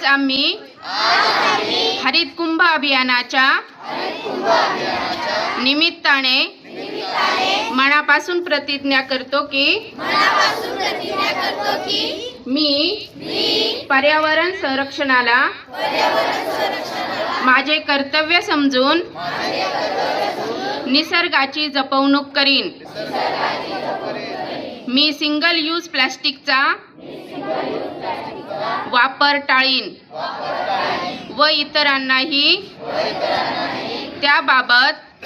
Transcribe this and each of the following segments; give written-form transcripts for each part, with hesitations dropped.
आज आम्ही हरित कुंभ अभियानाच्या निमित्ताने मनापासून प्रतिज्ञा करतो की मी पर्यावरण संरक्षणाला माझे कर्तव्य समजून निसर्गाची जपवणूक करीन। मी सिंगल यूज प्लास्टिकचा वापर टाळीन व इतरांनाही त्याबाबत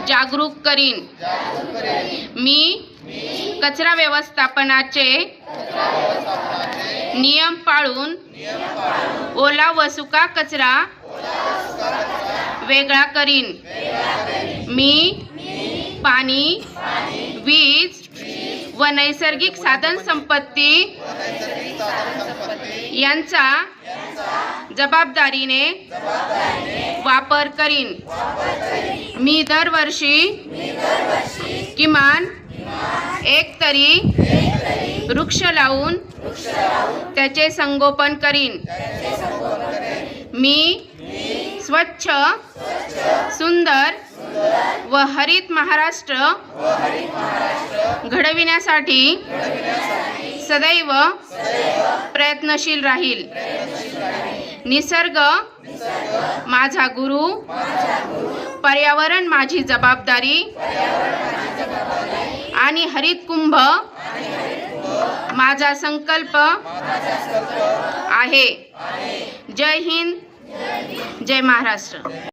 जागरूक करीन। मी कचरा व्यवस्थापनाचे नियम पाळून ओला व सुका कचरा वेगळा करीन। मी पाणी, वीज व नैसर्गिक साधन संपत्ती यांचा जबाबदारीने वापर करीन। मी दरवर्षी किमान एक तरी वृक्ष लावून त्याचे संगोपन करीन। मी स्वच्छ, सुंदर व हरित महाराष्ट्र घडविण्यासाठी सदैव प्रयत्नशील राहील। निसर्ग माझा गुरु, पर्यावरण माझी जबाबदारी आणि हरित कुंभ माझा संकल्प आहे। जय हिंद, जय महाराष्ट्र।